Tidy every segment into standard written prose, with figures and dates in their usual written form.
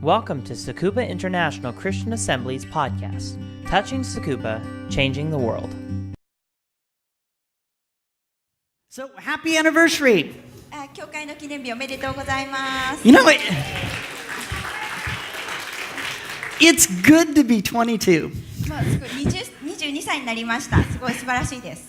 Welcome to Tsukuba International Christian Assembly's podcast, Touching Tsukuba, Changing the World. So, happy anniversary. 教会の記念日おめでとうございます。You know, it's good to be 22. もうすごい22歳になりました。すごい素晴らしいです。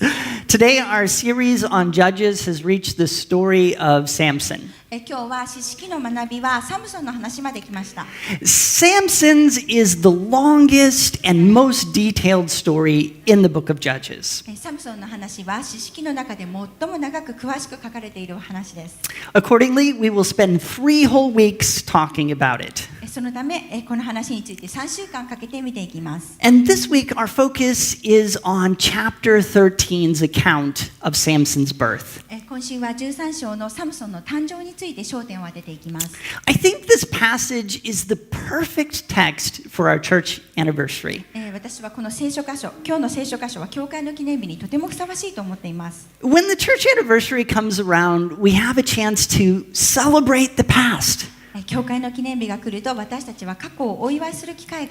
Today, our series on Judges has reached the story of Samson. 今日は詩式の学びはサムソンの話まで来ました。Samson's is the longest and most detailed story in the book of Judges. サムソンの話は詩式の中で最も長く詳しく書かれている話です。Accordingly, we will spend 3 whole weeks talking about it. そのためこの話について3週間かけて見ていきます。And this week, our focus is on chapter 13's account of Samson's birth. 今週は13章のサムソンの誕生について焦点を当てていきます。I think this passage is the perfect text for our church anniversary. 私はこの聖書箇所、今日の聖書箇所は教会の記念日にとてもふさわしいと思っています。When the church anniversary comes around, we have a chance to celebrate the past. 教会の記念日が来ると私たちは過去をお祝いする機会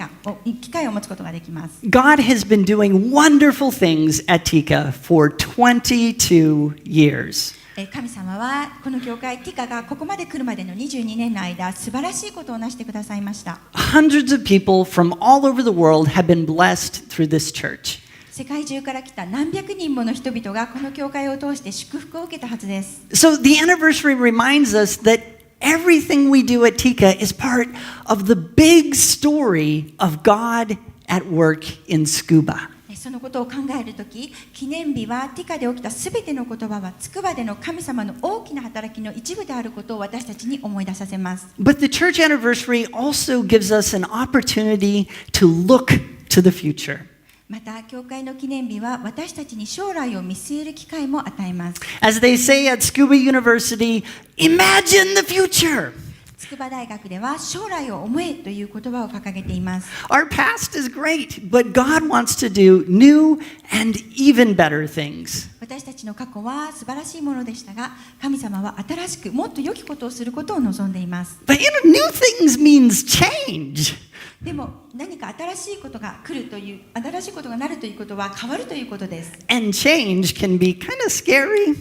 を持つことができます。God has been doing wonderful things at Tika for 22 years. 神様はこの教会ティカがここまで来るまでの22年の間素晴らしいことをなしてくださいました。Hundreds of people from all over the world have been blessed through this church. 世界中から来た何百人もの人々がこの教会を通して祝福を受けたはずです。So the anniversary reminds us that everything we do at Tika is part of the big story of God at work in Tsukuba. そのことを考えるとき、記念日はティカで起きたすべての言葉はつくばでの神様の大きな働きの一部であることを私たちに思い出させます。But the church anniversary also gives us an opportunity to look to the future. また、教会の記念日は私たちに将来を見据える機会も与えます。As they say at Tsukuba University, imagine the future. 筑波大学では将来を思えという言葉を掲げています。Our past is great, but God wants to do new and even better things. 私たちの過去は素晴らしいものでしたが、神様は新しくもっと良きことをすることを望んでいます。But new things means change. でも何か新しいことが来るという、新しいことがなるということは変わるということです。And change can be kind of scary.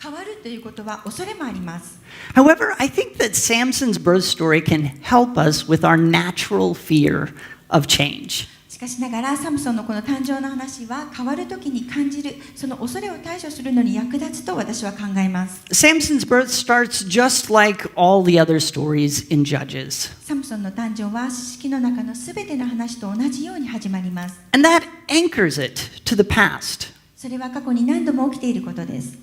変わるということは恐れもあります。However, I think that Samson's birth story can help us with our natural fear of change. しかしながらサムソンのこの誕生の話は変わるときに感じるその恐れを対処するのに役立つと私は考えます。Samson's birth starts just like all the other stories in Judges. サムソンの誕生は詩式の中のすべての話と同じように始まります。And that anchors it to the past. それは過去に何度も起きていることです。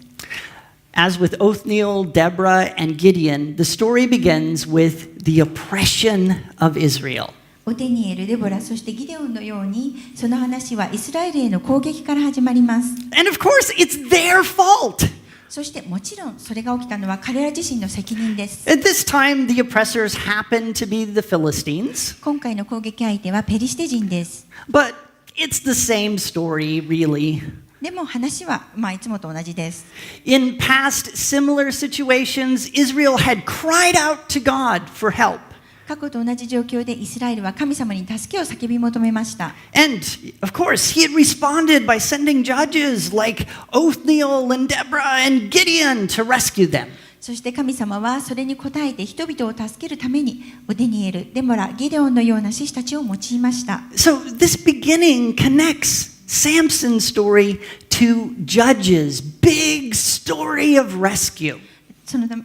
As with Othniel, Deborah, and Gideon, the story begins with the oppression of Israel. オテニエル、デボラ、そしてギデオンのように、その話はイスラエルへの攻撃から始まります。And of course, it's their fault. そしてもちろんそれが起きたのは彼ら自身の責任です。At this time, the oppressors happened to be the Philistines. 今回の攻撃相手はペリシテ人です。But it's the same story, really. でも話はいつもと同じです。In past similar situations, Israel had cried out to God for help. 過去と同じ状況でイスラエルは神様に助けを叫び求めました。And of course, he had responded by sending judges like Othniel and Deborah and Gideon to rescue them. そして神様はそれに応えて人々を助けるためにオデニエル、デモラ、ギデオンのような士たちを用いました。So this beginning connects Samson's story to Judges' big story of rescue. そのふう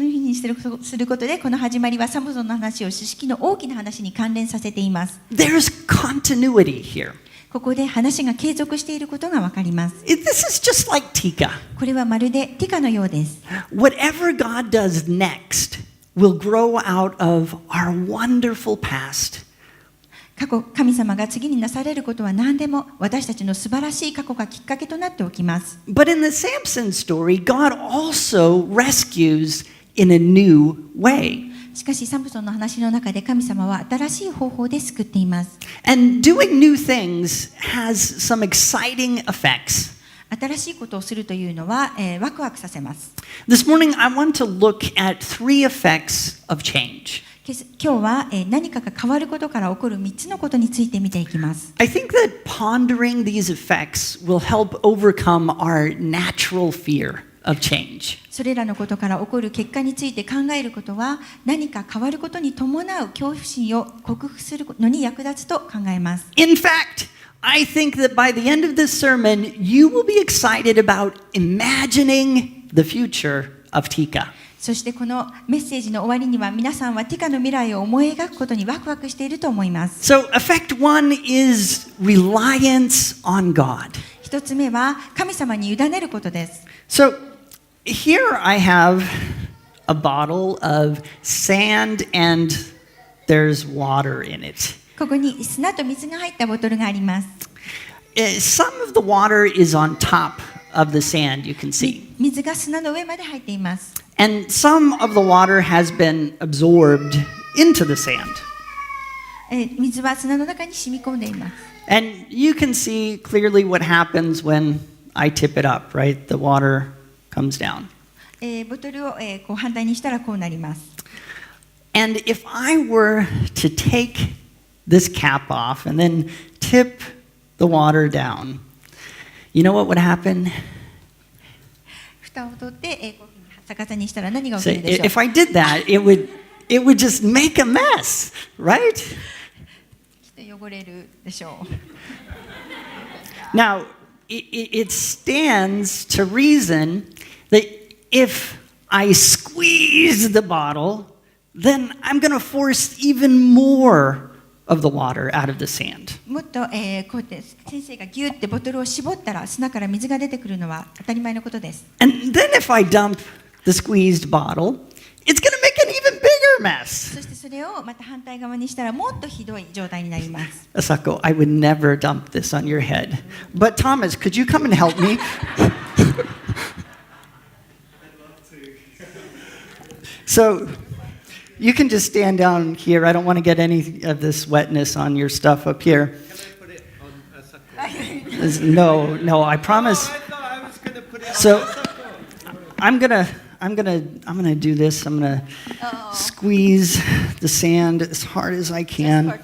にすることでこの始まりはサムソンの話を詩式の大きな話に関連させています。There's continuity here. ここで話が継続していることがわかります。This is just like Tika. これはまるでティカのようです。Whatever God does next will grow out of our wonderful past. 過去、神様が次になされることは何でも私たちの素晴らしい過去がきっかけとなっておきます。But in the Samson story, God also rescues in a new way. しかしサムソンの話の中で神様は新しい方法で救っています。And doing new things has some exciting effects. 新しいことをするというのは、ワクワクさせます。This morning, I want to look at 3 effects of change. 今日は何かが変わることから起こる3つのことについて見ていきます。I think that pondering these effects will help overcome our natural fear of change. それらのことから起こる結果について考えることは、何か変わることに伴う恐怖心を克服するのに役立つと考えます。In fact, I think that by the end of this sermon, you will be excited about imagining the future of Tika. そしてこのメッセージの終わりには、皆さんはティカの未来を思い描くことにワクワクしていると思います。So, effect one is reliance on God. 一つ目は神様に委ねることです。So, here I have a bottle of sand and there's water in it. ここに砂と水が入ったボトルがあります。Some of the water is on top of the sand, you can see. 水が砂の上まで入っています。And some of the water has been absorbed into the sand. 水は砂の中に染み込んでいます。And you can see clearly what happens when I tip it up, right? The water comes down. ボトルをこう反対にしたらこうなります。And if I were to take this cap off and then tip the water down, you know what would happen? 蓋を取ってこういうふうに逆さにしたら何が起 So きるでしょう。 if I did that, it would just make a mess, right? きっと汚れるでしょう。Now, it stands to reason that if I squeeze the bottle, then I'm going to force even more of the water out of the sand. もっと、こうやって先生がギュッてボトルを絞ったら砂から水が出てくるのは当たり前のことです。And then if I dump the squeezed bottle, it's going to make an even bigger mess. そしてそれをまた反対側にしたらもっとひどい状態になります。Asako, I would never dump this on your head. But Thomas, could you come and help me? So, you can just stand down here. I don't want to get any of this wetness on your stuff up here. Can I put it on Asako? No, I promise. I thought I was going to put it on So, Asako. I'm gonna do this. I'm gonna squeeze the sand as hard as I can,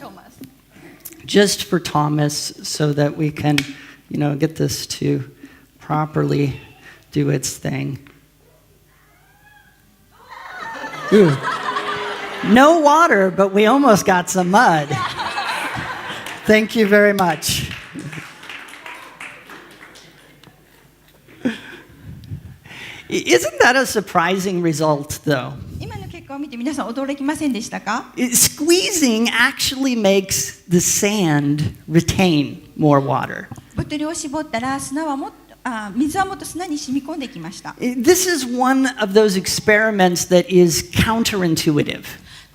just for Thomas, so that we can, get this to properly do its thing. Ooh. No water, but we almost got some mud. Thank you very much. Isn't that a surprising result, though? 今の結果を見て皆さん驚きませんでしたか？ Squeezing actually makes the sand retain more water. ボトルを絞ったら水はもっと砂に染み込んできました。This is one of those experiments that is counterintuitive.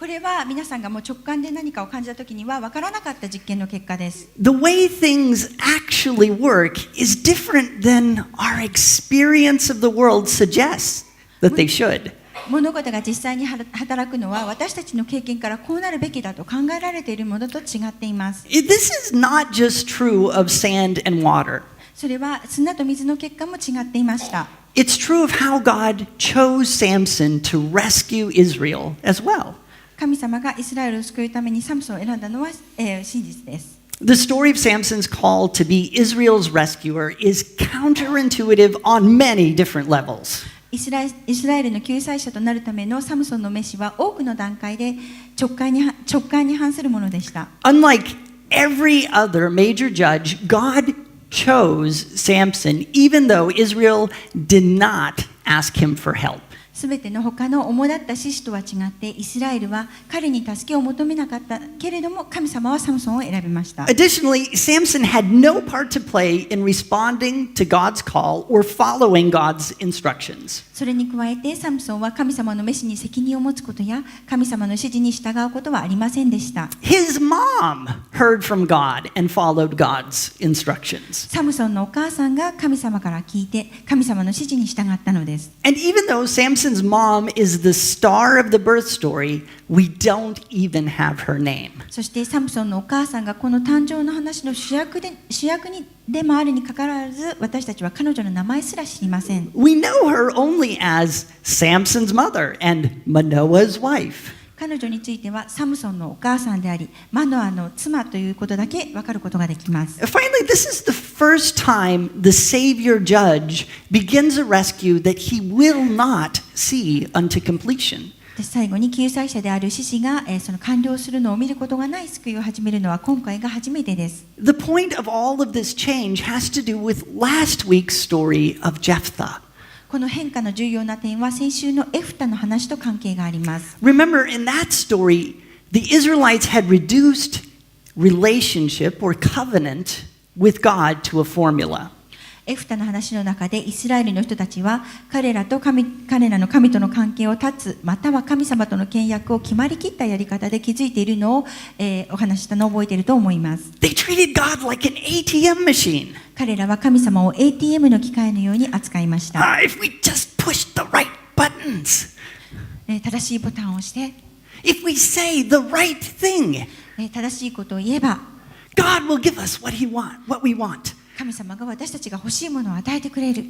これは皆さんがもう直感で何かを感じたときには分からなかった実験の結果です。The way things actually work is different than our experience of the world suggests that they should. 物事が実際に働くのは私たちの経験からこうなるべきだと考えられているものと違っています。This is not just true of sand and water. それは砂と水の結果も違っていました。It's true of how God chose Samson to rescue Israel as well. 神様がイスラエルを救うためにサムソンを選んだのは、真実です。The story of Samson's call to be Israel's rescuer is counterintuitive on many different levels. イスラエルの救済者となるためのサムソンの召しは多くの段階で直感に反するものでした。Unlike every other major judge, God chose Samson even though Israel did not ask him for help. すべての他の主だった獅子とは違ってイスラエルは彼に助けを求めなかったけれども神様はサムソンを選びました。 Additionally, Samson had no part to play in responding to God's call or following God's instructions. それに加えてサムソンは神様の召しに責任を持つことや神様の指示に従うことはありませんでした。 His mom heard from God and followed God's instructions. サムソンのお母さんが神様から聞いて神様の指示に従ったのです。 And even though Samson's mom is the star of the birth story, we don't even have her name. そしてサムソンのお母さんがこの誕生の話の主役でもあるにかかわらず私たちは彼女の名前すら知りません。We know her only as Samson's mother and Manoah's wife. 彼女についてはサムソンのお母さんであり、マノアの妻ということだけ分かることができます。Finally, this is the first time the Savior Judge begins a rescue that he will not see unto completion. 最後に救済者である獅子がその完了するのを見ることがない救いを始めるのは今回が初めてです。The point of all of this change has to do with last week's story of Jephthah. この変化の重要な点は先週のエフタの話と関係があります。Remember, in that story, the Israelites had reduced relationship or covenant with God to a formula. エフタの話の中でイスラエルの人たちは彼らの神との関係を断つ、または神様との契約を決まりきったやり方で築いているのを、お話したのを覚えていると思います。They treated God like an ATM machine. 彼らは神様を ATM の機械のように扱いました。If we just push the right buttons, 正しいボタンを押して、if we say the right thing, 正しいことを言えば、God will give us what we want. 神様が私たちが欲しいものを与えてくれる。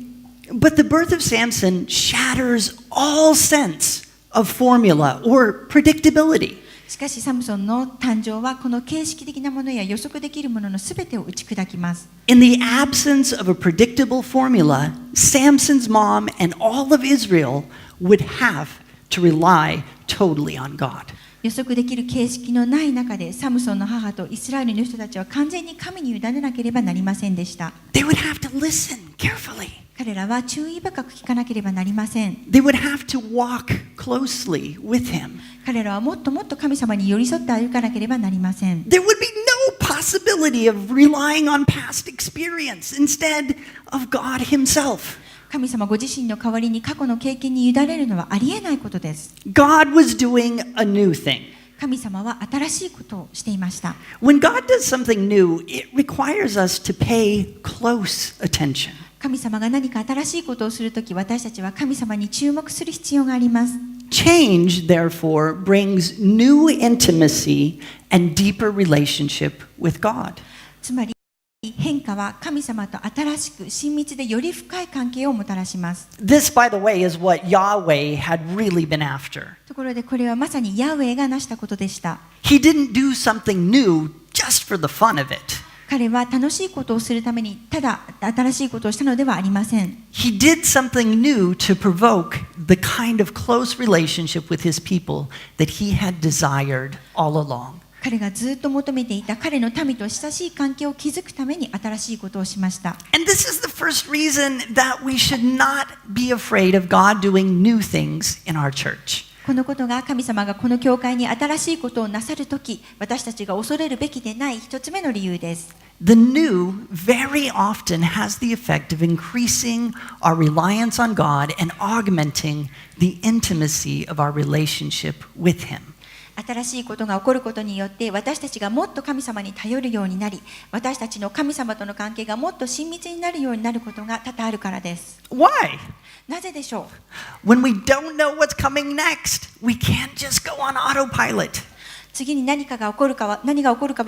But the birth of Samson shatters all sense of formula or predictability. しかしサムソンの誕生はこの形式的なものや予測できるもののすべてを打ち砕きます。In the absence of a predictable formula, Samson's mom and all of Israel would have to rely totally on God. 予測できる形式のない中でサムソンの母とイスラエルの人たちは完全に神に委ねなければなりませんでした。They would have to listen carefully. 彼らは注意深く聞かなければなりません。They would have to walk closely with him. 彼らはもっともっと神様に寄り添って歩かなければなりません。There would be no possibility of relying on past experience instead of God Himself. 神様ご自身の代わりに過去の経験に委ねるのはありえないことです。God was doing a new thing. 神様は新しいことをしていました。When God does something new, it requires us to pay close attention. 神様が何か新しいことをするとき、私たちは神様に注目する必要があります。Change, therefore, brings new intimacy and deeper relationship with God. つまり変化は神様と新しく親密でより深い関係をもたらします。This, by the way, is what Yahweh had really been after. ところでこれはまさにヤウェイが成したことでした。He didn't do something new just for the fun of it. 彼は楽しいことをするためにただ新しいことをしたのではありません。He did something new to provoke the kind of close relationship with his people that he had desired all along. 彼がずっと求めていた彼の民と親しい関係を築くために新しいことをしました。And this is the first reason that we should not be afraid of God doing new things in our church. このことが神様がこの教会に新しいことをなさるとき、私たちが恐れるべきでない一つ目の理由です。The new very often has the effect of increasing our reliance on God and augmenting the intimacy of our relationship with Him. 新しいことが起こることによって私たちがもっと神様に頼るようになり、私たちの神様との関係がもっと親密になるようになることが多々あるからです。Why? なぜでしょう？ When we don't know what's coming next, we can't just go on autopilot. 次に何が起こるかわ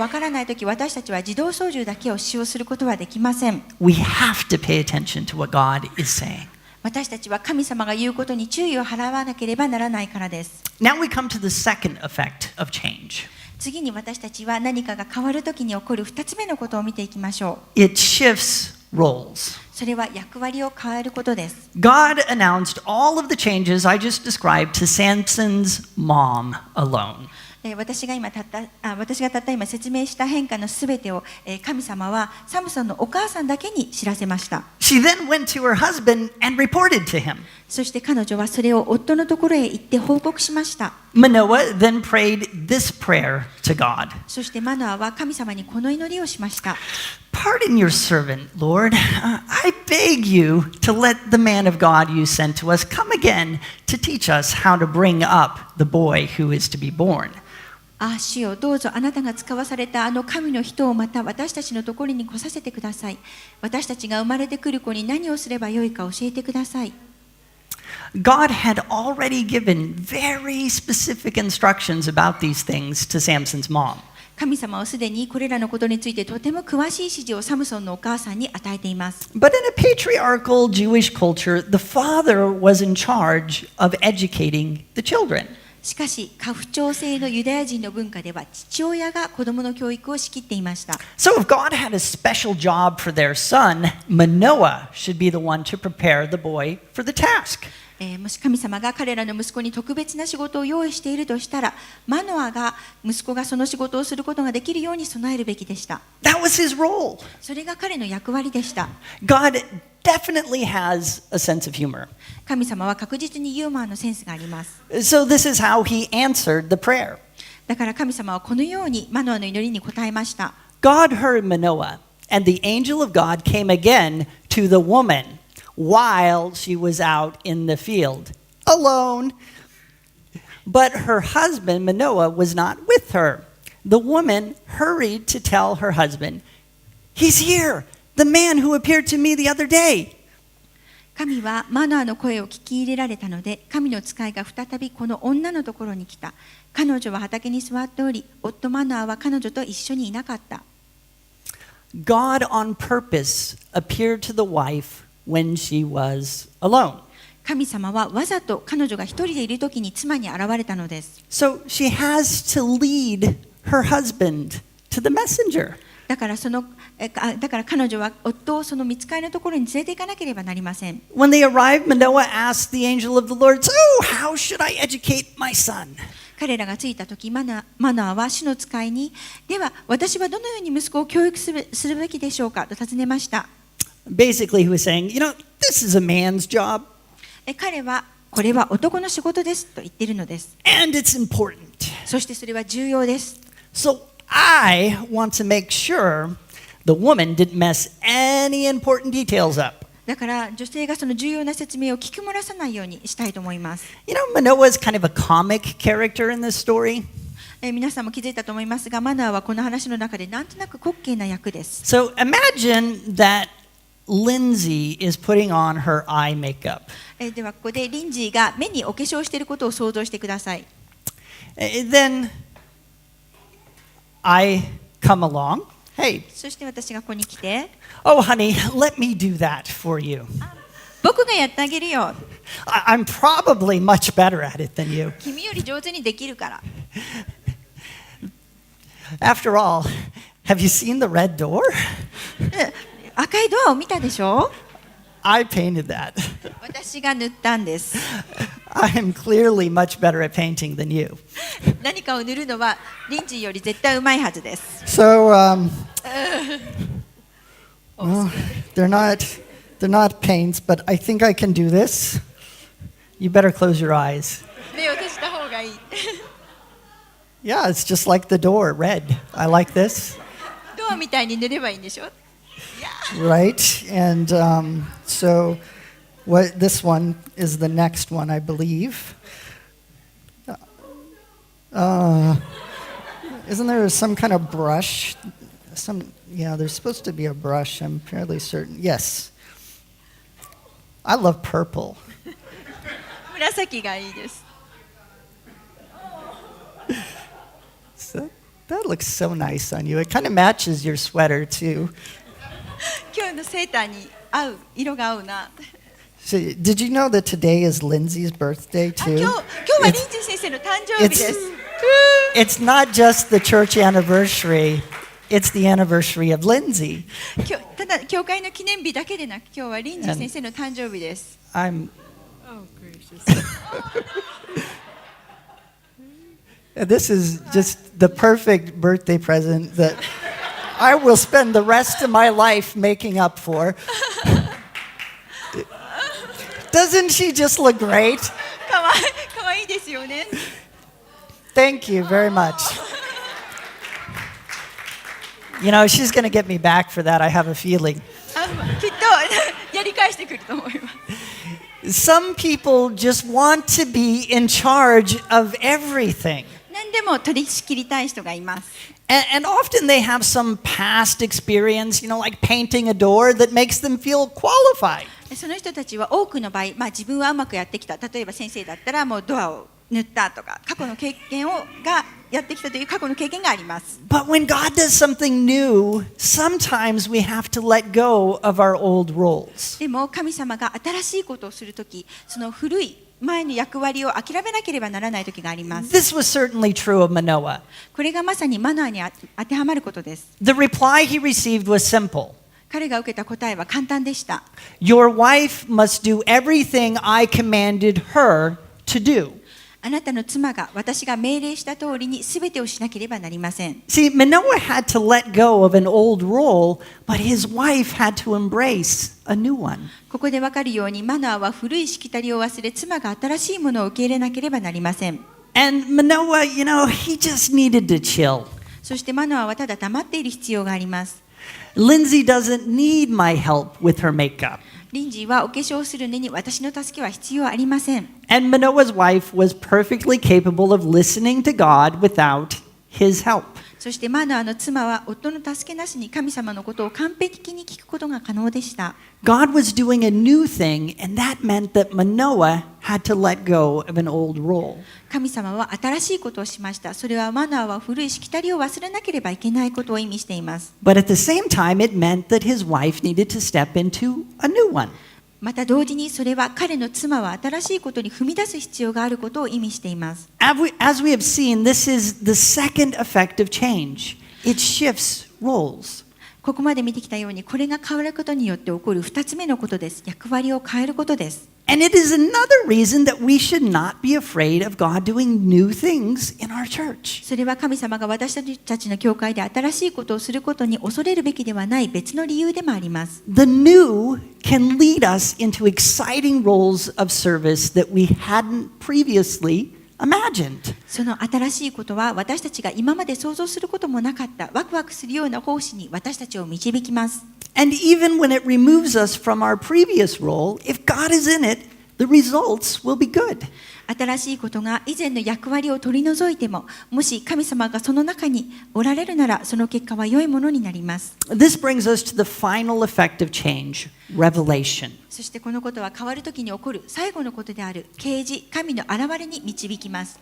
からないとき、私たちは自動操縦だけを使用することはできません。We have to pay attention to what God is saying. 私たちは神様が言うことに注意を払わなければならないからです。Now we come to the second effect of change. 次に私たちは何かが変わるときに起こる2つ目のことを見ていきましょう。It shifts roles. それは役割を変えることです。God announced all of the changes I just described to Samson's mom alone. 私がたった今説明した変化のすべてを神様はサムソンのお母さんだけに知らせました。She then went to her husband and reported to him. そして彼女はそれを夫のところへ行って報告しました。Manoah then prayed this prayer to God. そしてマノアは神様にこの祈りをしました。Pardon your servant, Lord. I beg you to let the man of God you sent to us come again to teach us how to bring up the boy who is to be born. 主よ、どうぞあなたが使わされたあの神の人をまた私たちのところに来させてください。私たちが生まれてくる子に何をすればよいか教えてください。God had already given very specific instructions about these things to Samson's mom. 神様はすでにこれらのことについてとても詳しい指示をサムソンのお母さんに与えています。But in a patriarchal Jewish culture, the father was in charge of educating the children. しかし、家父長制のユダヤ人の文化では、父親が子供の教育を仕切っていました。So if God had a special job for their son, Manoah should be the one to prepare the boy for the task. もし神様が彼らの息子に特別な仕事を用意しているとしたら、マノアが息子がその仕事をすることができるように備えるべきでした。That was his role. それが彼の役割でした。God definitely has a sense of humor. 神様は確実にユーモアのセンスがあります。So this is how he answered the prayer. だから神様はこのようにマノアの祈りに答えました。God heard Manoah, and the angel of God came again to the woman while she was out in the field, alone. But her husband, Manoah, was not with her. The woman hurried to tell her husband, "He's here, the man who appeared to me the other day." 神はマノアの声を聞き入れられたので、神の使いが再びこの女のところに来た。彼女は畑に座っており、夫マノアは彼女と一緒にいなかった。God on purpose appeared to the wife when she was alone. 神様はわざと彼女が一人でいるときに妻に現れたのです。So she has to lead her husband to the messenger. だから彼女は夫をその御使いのところに連れて行かなければなりません。When they arrived, Manoah asked the angel of the Lord, "So, how should I educate my son?" 彼らが着いたとき、マノアは主の使いに、では私はどのように息子を教育するべきでしょうかと尋ねました。Basically, he was saying, this is a man's job. 彼はこれは男の仕事ですと言っているのです。And it's important. そしてそれは重要です。So I want to make sure the woman didn't mess any important details up. だから女性がその重要な説明を聞き漏らさないようにしたいと思います。Manoah is kind of a comic character in this story. 皆さんも気づいたと思いますが、マノアはこの話の中でなんとなく滑稽な役です。So imagine that Lindsay is putting on her eye makeup. ではここでリンジーが目にお化粧していることを想像してください。Then I come along. Hey. そして私がここに来て、Oh, honey, let me do that for you. 僕がやってあげるよ。I'm probably much better at it than you. 君より上手にできるから。After all, have you seen the red door? 赤いドアを見たでしょ？ I painted that. 私が塗ったんです。I am clearly much better at painting than you. 何かを塗るのはリンジーより絶対うまいはずです。So, well, they're not paints, but I think I can do this. You better close your eyes. 目を閉じた方がいい。Yeah, it's just like the door, red. I like this. ドアみたいに塗ればいいんでしょ？Right, and so this one is the next one, I believe. Isn't there some kind of brush? There's supposed to be a brush, I'm fairly certain. Yes. I love purple. 紫がいいです。That looks so nice on you. It kind of matches your sweater, too. 今日のセーターに合う色が合うな。So, did you know that today is Lindsay's birthday, 今 too? 日はリンジー先生の誕生日です。It's not just the church anniversary. It's the anniversary of Lindsay. ただ教会の記念日だけでなく、今日はリンジー先生の誕生日です。I'm. Oh, gracious. This is just the perfect birthday present that I will spend the rest of my life making up for. Doesn't she just look great? かわいいですよね。Thank you very much. She's going to get me back for that, I have a feeling. きっとやり返してくると思います。Some people just want to be in charge of everything. 何でも取り仕切りたい人がいます。And often they have some past experience, like painting a door that makes them feel qualified. その人たちは多くの場合、自分はうまくやってきた。例えば先生だったらもうドアを塗ったとか、過去の経験がやってきたという過去の経験があります。But when God does something new, sometimes we have to let go of our old roles. でも神様が新しいことをするとき、その古い前の役割を諦めなければならない時があります。 This was certainly true of Manoah. これがまさにマノアに当てはまることです。 The reply he received was simple. 彼が受けた答えは簡単でした。 Your wife must do everything I commanded her to do. あなたの妻が私が命令した通りに全てをしなければなりません。 See, Manoah had to let go of an old role, but his wife had to embrace a new one. ここでわかるようにマノアは古いしきたりを忘れ、妻が新しいものを受け入れなければなりません。 And Manoah, he just needed to chill. そしてマノアはただ黙っている必要があります。 Lindsay doesn't need my help with her makeup. リンジーはお化粧をするのに私の助けは必要ありません。 And Manoah's wife was perfectly capable of listening to God without his help. そしてマノアの妻は夫の助けなしに神様のことを完璧に聞くことが可能でした。 God was doing a new thing, and that meant that Manoah had to let go of an old role. 神様は新しいことをしました。それはマノアは古いしきたりを忘れなければいけないことを意味しています。 But at the same time, it meant that his wife needed to step into a new one. また同時にそれは彼の妻は新しいことに踏み出す必要があることを意味しています。 As we have seen, this is the second effect of change. It shifts roles. ここまで見てきたようにこれが変わることによって起こる2つ目のことです。役割を変えることです。 And it is another reason that we should not be afraid of God doing new things in our church. それは神様が私たちの教会で新しいことをすることに恐れるべきではない別の理由でもあります。 The new can lead us into exciting roles of service that we hadn't previously imagined. その新しいことは私たちが今まで想像することもなかったワクワクするような奉仕に私たちを導きます。 And even when it removes us from our previous role, if God is in it, the results will be good. 新しいことが以前の役割を取り除いても、もし神様がその中におられるなら、その結果は良いものになります。 This brings us to the final effect of change, revelation. そしてこのことは変わるときに起こる最後のことである啓示、神の現れに導きます。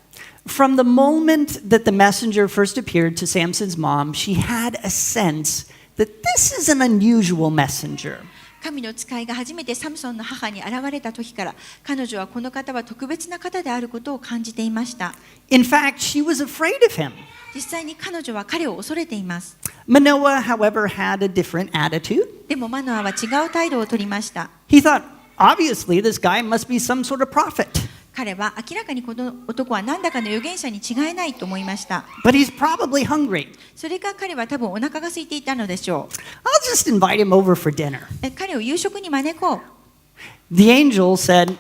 From the moment that the messenger first appeared to Samson's mom, she had a sense that this is an unusual messenger. 神の使いが初めてサムソンの母に現れた時から、彼女はこの方は特別な方であることを感じていました。 In fact, she was afraid of him. 実際に彼女は彼を恐れています。 Manoah, however, had a different attitude. でもマノアは違う態度を取りました。 He thought, obviously, this guy must be some sort of prophet. 彼は明らかにこの男は何らかの預言者に違いないと思いました。 But he's probably hungry. それか彼は多分お腹が空いていたのでしょ I'll just invite him over for dinner. う。彼を夕食に招こう。 The angel said,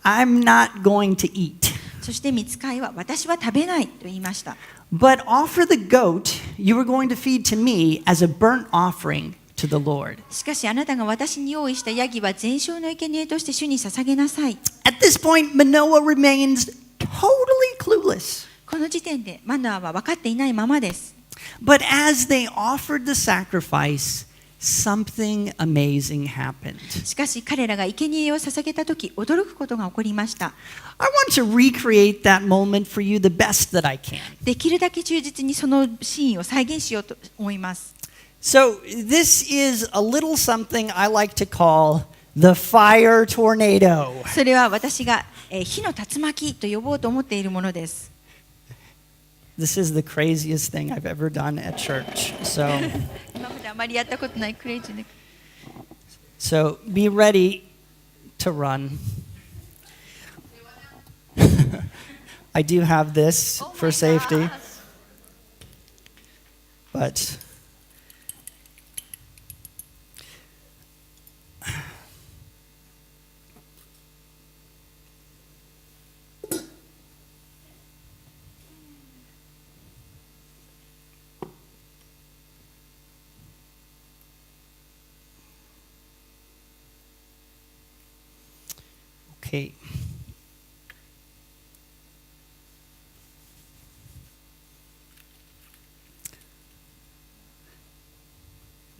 I'm not going to eat. そして御使いは私は食べないと言いました。 But offer the goat you were going to feed to me as a burnt offering to the Lord. しかしあなたが私に用意したヤギは全焼の生贄として主に捧げなさい。 At this point, Manoah remains totally clueless. この時点でマノアは分かっていないままです。 But as they offered the sacrifice, something amazing happened. しかし彼らが生贄を捧げたとき、驚くことが起こりました。 I want to recreate that moment for you the best that I can. できるだけ忠実にそのシーンを再現しようと思います。 So, this is a little something I like to call the fire tornado. それは私が火の竜巻と呼ぼうと思っているものです。 This is the craziest thing I've ever done at church. So, 今まであまりやったことないクレイジーな。 so be ready to run. I do have this for safety. But okay.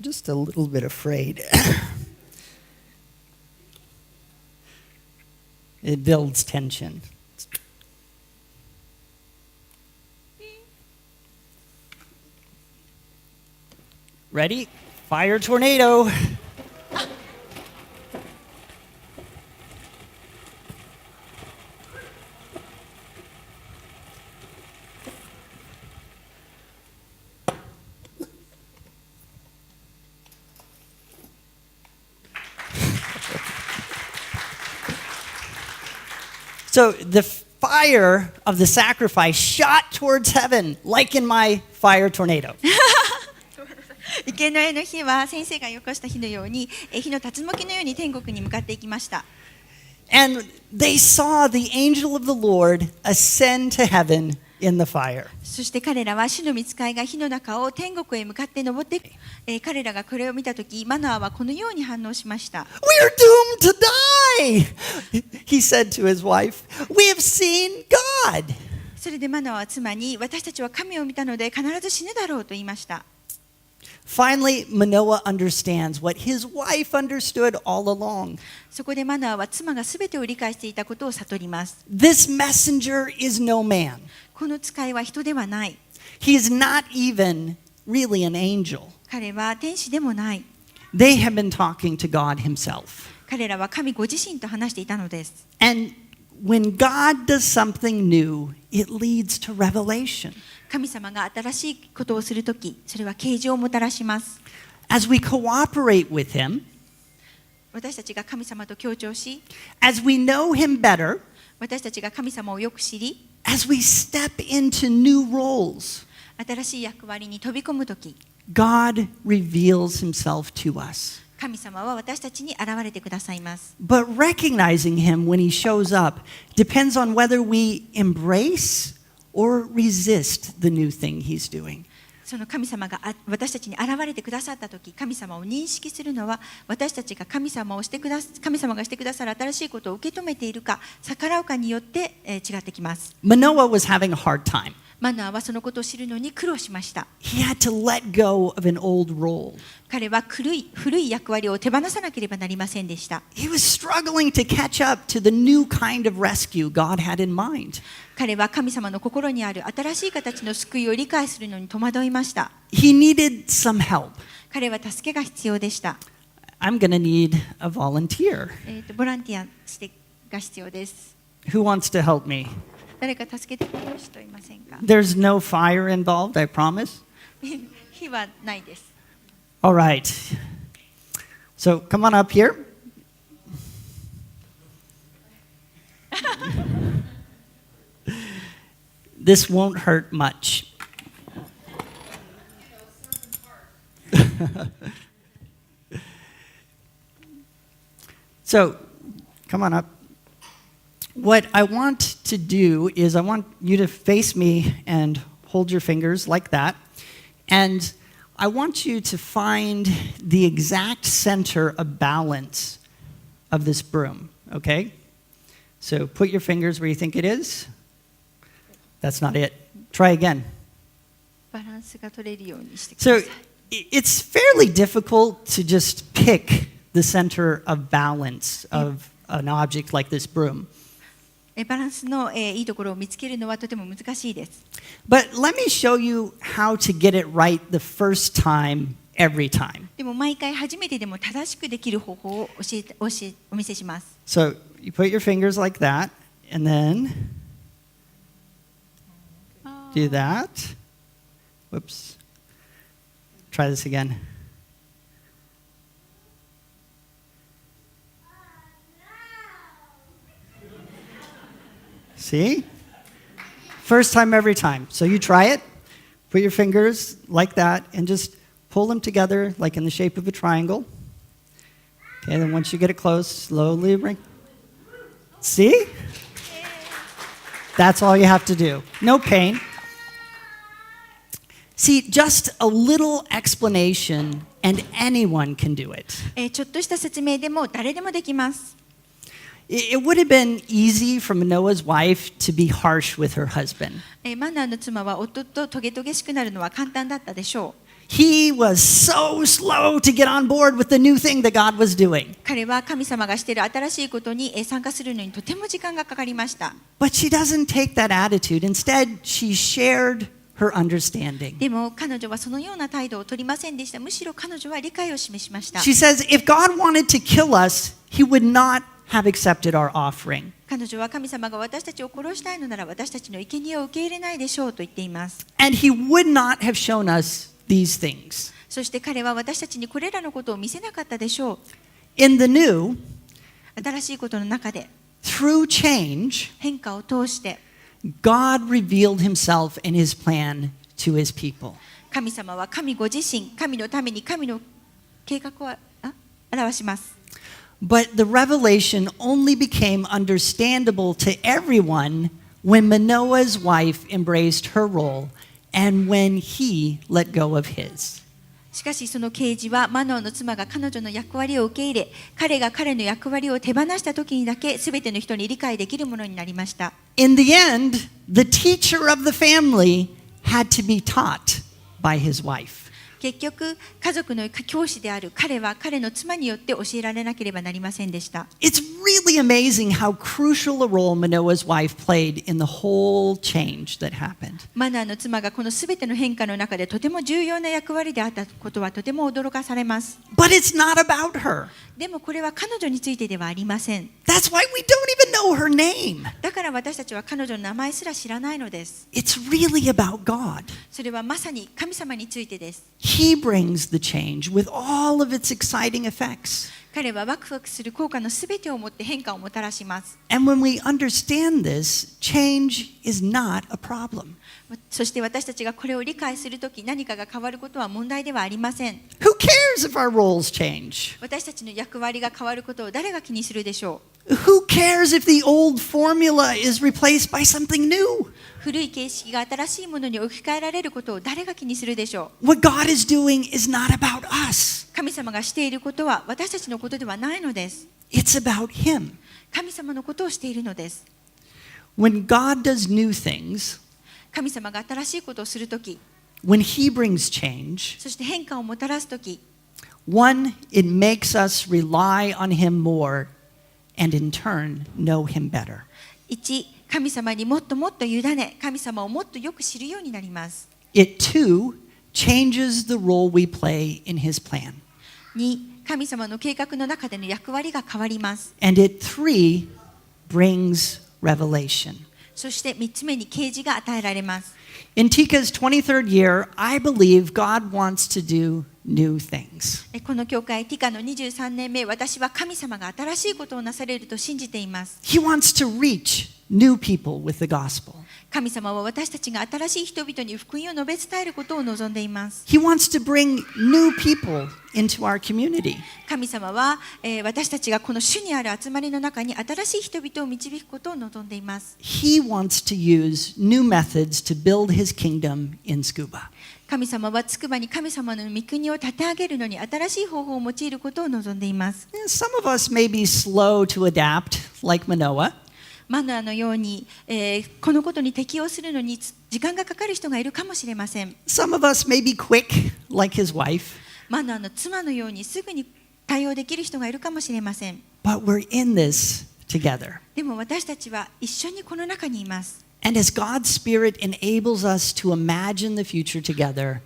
Just a little bit afraid. It builds tension. Ready? Fire tornado. So the fire of the sacrifice shot towards heaven, like in my fire tornado. 生贄の火は先生がよこした火のように、火の竜巻のように天国に向かっていきました。And they saw the angel of the Lord ascend to heaven in the fire. そして彼らは主の御使いが火の中を天国へ向かって登っていく。彼らがこれを見たとき、マノアはこのように反応しました。We're doomed to die, he said to his wife. We have seen God. それでマノアは妻に、私たちは神を見たので必ず死ぬだろうと言いました。Finally, Manoah understands what his wife understood all along. そこでマノアは妻がすべてを理解していたことを悟ります。This messenger is no man. この使いは人ではない。He is not even really an angel. 彼は天使でもない。They have been talking to God himself. 彼らは神ご自身と話していたのです。And when God does something new, it leads to revelation. 神様が新しいことをするとき、それは啓示をもたらします。As we cooperate with him, 私たちが神様と協調し、as we know him better, 私たちが神様をよく知り、as we step into new roles, 新しい役割に飛び込むとき、God reveals himself to us. 神様は私たちに現れてくださいます。But recognizing him when he shows up depends on whether we embrace or resist the new thing he's doing. その神様が私たちに現れてくださったとき、神様を認識するのは、私たちが神様がしてくださる新しいことを受け止めているか、逆らうかによって違ってきます。Manoah was having a hard time. マノアはそのことを知るのに苦労しました。He had to let go of an old role. 彼は古い役割を手放さなければなりませんでした。He was struggling to catch up to the new kind of rescue God had in mind. 彼は神様の心にある新しい形の救いを理解するのに戸惑いました。He needed some help. 彼は助けが必要でした。I'm going to need a volunteer. ボランティアが必要です。Who wants to help me? 誰か助けてくれる人いませんか？ There's no fire involved, I promise. 火はないです。All right. So come on up here. This won't hurt much. So, come on up. What I want to do is I want you to face me and hold your fingers like that. And I want you to find the exact center of balance of this broom, okay? So put your fingers where you think it is. That's not it. Try again. バランスが取れるようにしてくださ So い。 it's fairly difficult to just pick the center of balance of an object like this broom. バランスのいいところを見つけるのはとても難しいです。But let me show you how to get it right the first time, every time. でも毎回初めてでも正しくできる方法をお見せします。So you put your fingers like that, and then do that. Whoops. Try this again. See? First time, every time. So you try it. Put your fingers like that and just pull them together like in the shape of a triangle. Okay, then once you get it close, slowly bring. See? That's all you have to do. No pain. See, just a little explanation and anyone can do it. ちょっとした説明でも誰でもできます。It would have been easy for Manoah's wife to be harsh with her husband. マノアの妻は夫とトゲトゲしくなるのは簡単だったでしょう。He was so slow to get on board with the new thing that God was doing. 彼は神様がしている新しいことに参加するのにとても時間がかかりました。But she doesn't take that attitude. Instead, she shared her understanding. でも彼女はそのような態度を取りませんでした。むしろ彼女は理解を示しました。 She says, if God wanted to kill us, he would not have accepted our offering. 彼女は神様が私たちを殺したいのなら私たちの生贄を受け入れないでしょうと言っています。And he would not have shown us these things. そして彼は私たちにこれらのことを見せなかったでしょう。In the new, 新しいことの中で through change, 変化を通して、 God revealed himself and his plan to his people. 神様は神ご自身、神のために神の計画を表します。But the revelation only became understandable to everyone when Manoah's wife embraced her role and when he let go of his. しかしその啓示はマノアの妻が彼女の役割を受け入れ、彼が彼の役割を手放した時にだけ全ての人に理解できるものになりました。In the end, the teacher of the family had to be taught by his wife. 結局、家族の教師である彼は彼の妻によって教えられなければなりませんでした。It's really amazing how crucial a role Manoah's wife played in the whole change that happened. マノアの妻がこのすべての変化の中でとても重要な役割であったことはとても驚かされます。But it's not about her. でもこれは彼女についてではありません。That's why we don't even know her name. だから私たちは彼女の名前すら知らないのです。It's really about God. それはまさに神様についてです。He brings the change with all of its exciting effects. 彼はワクワクする効果のすべてをもって変化をもたらします。And when we understand this, change is not a problem. そして私たちがこれを理解するとき、何かが変わることは問題ではありません。 Who cares if our roles change? 私たちの役割が変わることを誰が気にするでしょう。 Who cares if the old formula is replaced by something new? 古い形式が新しいものに置き換えられることを誰が気にするでしょう。 What God is doing is not about us. 神様がしていることは私たちのことではないのです。 It's about Him. 神様のことをしているのです。 When God does new things, 神様が新しいことをするとき、 when He brings change, そして変化をもたらすとき、 one, it makes us rely on Him more and in turn know Him better. 1、神様にもっともっと委ね、神様をもっとよく知るようになります。 It too changes the role we play in His plan. 2、神様の計画の中での役割が変わります。 And it three brings revelation. そして3つ目に啓示が与えられます。 In Tika's 23rd year, I believe God wants to do new things. この教会ティカの23年目、私は神様が新しいことをなされると信じています。 He wants to reach new people with the gospel. 神様は私たちが新しい人々に福音を述べ伝えることを望んでいます。 He wants to bring new people into our community. 神様は、私たちがこの主にある集まりの中に新しい人々を導くことを望んでいます。 He wants to use new methods to build His kingdom in Tsukuba. 神様はつくばに神様の御国を立て上げるのに新しい方法を用いることを望んでいます。 Some of us may be slow to adapt, like Manoah. マノアのように、このことに適応するのに時間がかかる人がいるかもしれません。 Some of us may be quick, like his wife. マノアの妻のようにすぐに対応できる人がいるかもしれません。 But we're in this together. でも私たちは一緒にこの中にいます。 And as God's Spirit enables us to imagine the future together,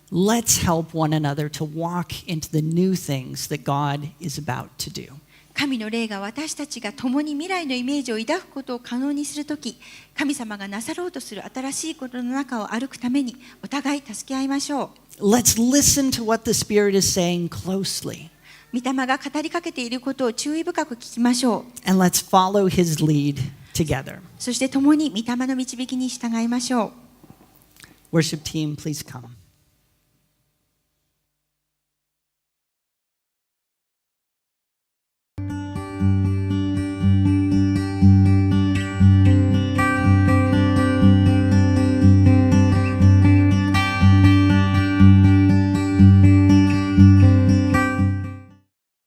let's help one another to walk into the new things that God is about to do. 神の霊が私たちが共に未来のイメージを抱くことを可能にするとき、神様がなさろうとする新しいことの中を歩くためにお互い助け合いましょう。 Let's listen to what the Spirit is saying closely. 御霊が語りかけていることを注意深く聞きましょう。 And let's follow His lead together. そして共に御霊の導きに従いましょう。Worship team, please come.